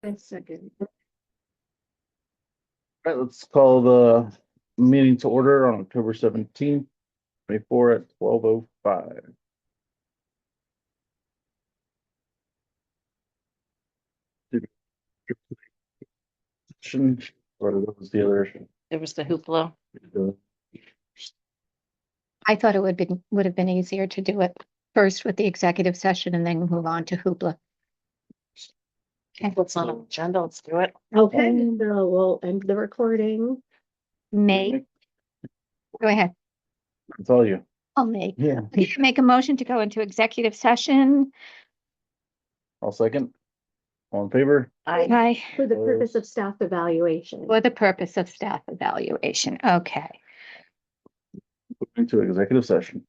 I second. All right, let's call the meeting to order on October 17th, 24 at 12:05. Or was the other? It was the hoopla. I thought it would have been easier to do it first with the executive session and then move on to hoopla. What's on the agenda? Let's do it. Okay, so we'll end the recording. Go ahead. It's all you. I'll make Yeah. make a motion to go into executive session. I'll second. All in favor? Aye. For the purpose of staff evaluation. For the purpose of staff evaluation. Okay. Into executive session.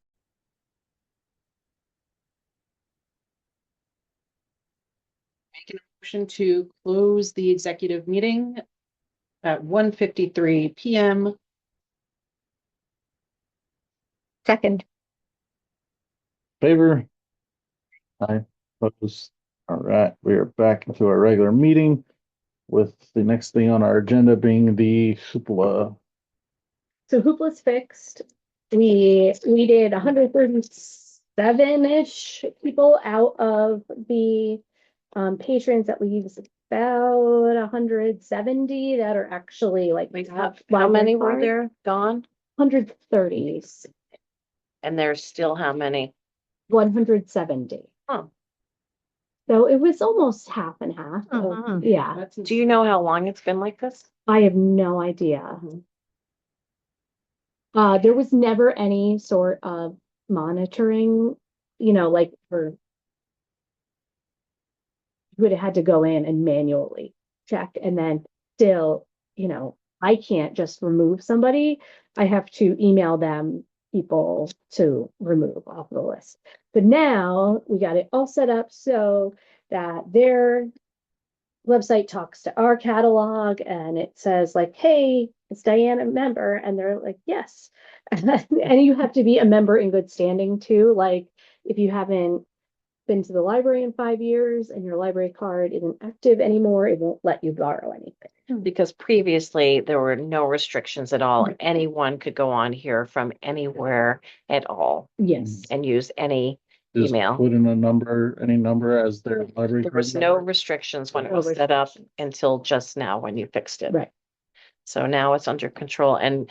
Make a motion to close the executive meeting at 1:53 p.m. Second. Favor? Aye. Opposed? All right, we are back into our regular meeting with the next thing on our agenda being the hoopla. So hoopla's fixed. We did 137-ish people out of the patrons. That leaves about 170 that are actually like How many were there gone? 130s. And there's still how many? 170. Huh. So it was almost half and half. Mhm. Yeah, Do you know how long it's been like this? I have no idea. There was never any sort of monitoring, like you would have had to go in and manually check, and then still, I can't just remove somebody. I have to email them people to remove off the list. But now we got it all set up so that their website talks to our catalog and it says like, hey, is Diane a member? And they're like, yes. And you have to be a member in good standing too. Like if you haven't been to the library in 5 years and your library card isn't active anymore, it won't let you borrow anything. Because previously there were no restrictions at all. Anyone could go on here from anywhere at all Yes. and use any Just email. put in any number as their library. There was no restrictions when it was set up until just now when you fixed it. Right. So now it's under control. And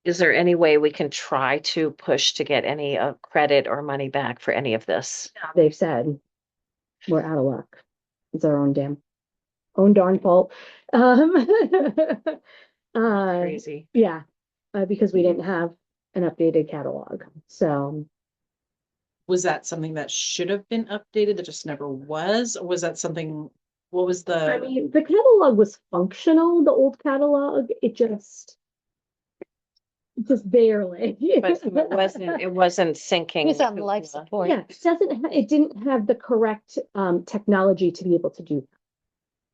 is there any way we can try to push to get any credit or money back for any of this? They've said we're out of luck. It's our own darn fault. Crazy. Yeah, because we didn't have an updated catalog. So Was that something that should have been updated that just never was? Or was that something, what was I the, mean, the catalog was functional, the old catalog. It just barely. But it wasn't syncing. He's on with life the- support. Yeah, it didn't have the correct technology to be able to do that.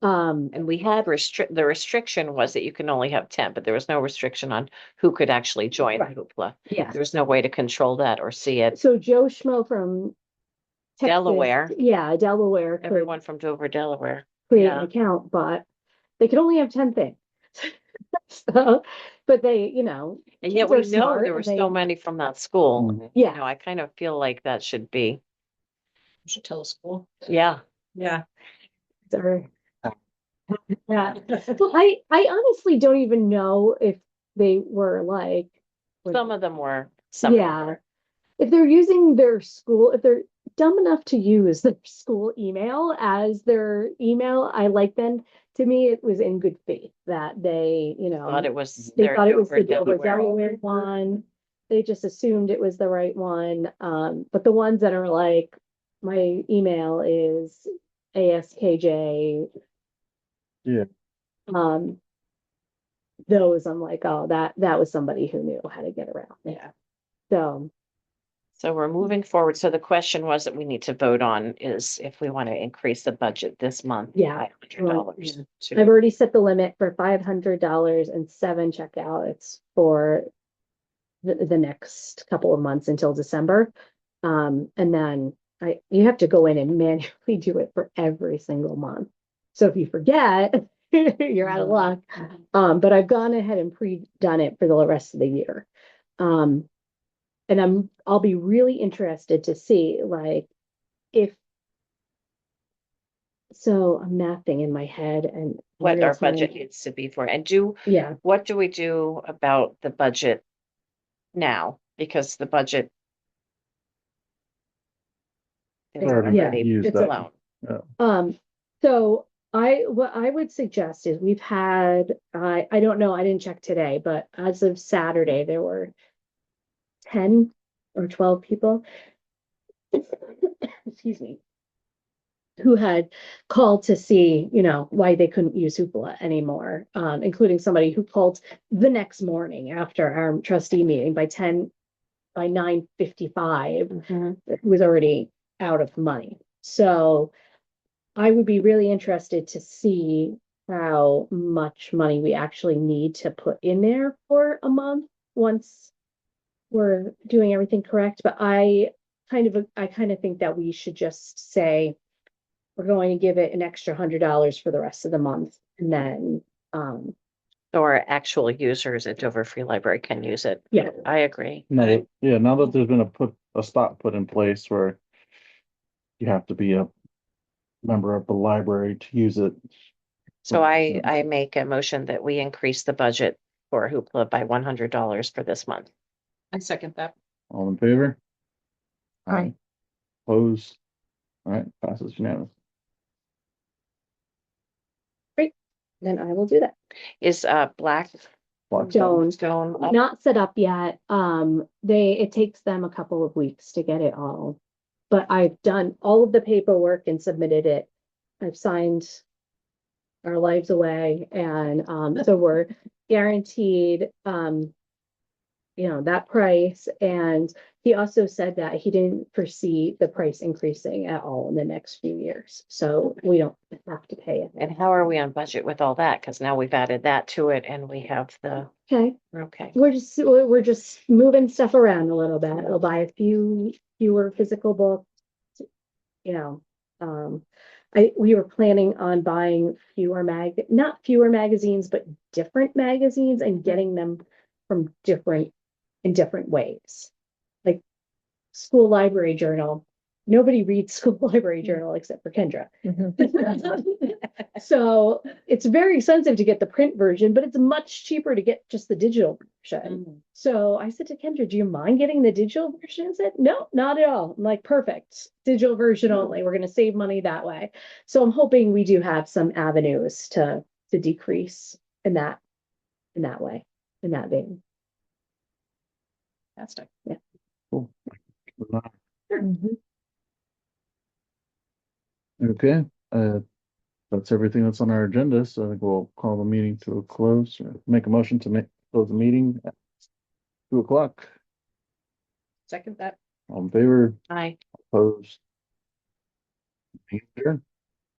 And we had the restriction was that you can only have 10, but there was no restriction on who could actually join Right. the hoopla. Yeah. There was no way to control that or see it. So Joe Schmo from Texas, Delaware. Yeah, Delaware. Everyone from Dover, Delaware. Create Yeah. an account, but they could only have 10 things. So, but they, And yet kids are we know smart there were and so many from that school. Mhm. Yeah. I kind of feel like that should be. you should tell the school? Yeah. Yeah. Or, yeah. Well, I honestly don't even know if they were like, Some of them were. Some yeah, were. if they're using their school, if they're dumb enough to use their school email as their email, to me, it was in good faith that they, Thought it was. they their thought it was the Dover, Delaware one. They just assumed it was the right one. But the ones that are like, my email is ASKJ. Yeah. Those I'm like, oh, that was somebody who knew how to get around. Yeah. So So we're moving forward. So the question was that we need to vote on is if we want to increase the budget this month. Yeah. By $100. I've already set the limit for $500 and 7 checkouts for the next couple of months until December. And then you have to go in and manually do it for every single month. So if you forget, you're out of luck. But I've gone ahead and pre-done it for the rest of the year. And I'll be really interested to see, like, if, so I'm mapping in my head and. what real our time- budget needs to be for, and Yeah, what do we do about the budget now? Because the budget is Already already used it's that. blown. So what I would suggest is we've had, I don't know, I didn't check today, but as of Saturday, there were 10 or 12 people, excuse me, who had called to see, why they couldn't use Hoopla anymore, including somebody who called the next morning after our trustee meeting by 9:55, Mhm. was already out of money. So I would be really interested to see how much money we actually need to put in there for a month once we're doing everything correct. But I kind of think that we should just say we're going to give it an extra $100 for the rest of the month, and then So our actual users at Dover Free Library can use it. yeah, I agree. No, yeah, now that there's been a stop put in place where you have to be a member of the library to use it. So I make a motion that we increase the budget for Hoopla by $100 for this month. I second that. All in favor? Aye. Opposed? All right, passes unanimous. then I will do that. Is Don't. Stone up? Not set up yet. It takes them a couple of weeks to get it all. But I've done all of the paperwork and submitted it. I've signed our lives away, and so we're guaranteed that price. And he also said that he didn't foresee the price increasing at all in the next few years. So we don't have to pay it. And how are we on budget with all that? Because now we've added that to it and we have Okay. okay. We're just moving stuff around a little bit. We'll buy a fewer physical books. We were planning on buying not fewer magazines, but different magazines, and getting them from in different ways. Like school library journal. Nobody reads school library journal except for Kendra. So it's very expensive to get the print version, but it's much cheaper to get just the digital version. So I said to Kendra, do you mind getting the digital version? And said, no, not at all. I'm like, perfect. Digital version only. We're going to save money that way. So I'm hoping we do have some avenues to decrease in that way, in that vein. Fantastic. Cool. Mhm. Okay, that's everything that's on our agenda, so I think we'll call the meeting to a close, or make a motion to close the meeting at 2:00. Second that. All in favor? Aye. Opposed? Meeting adjourned.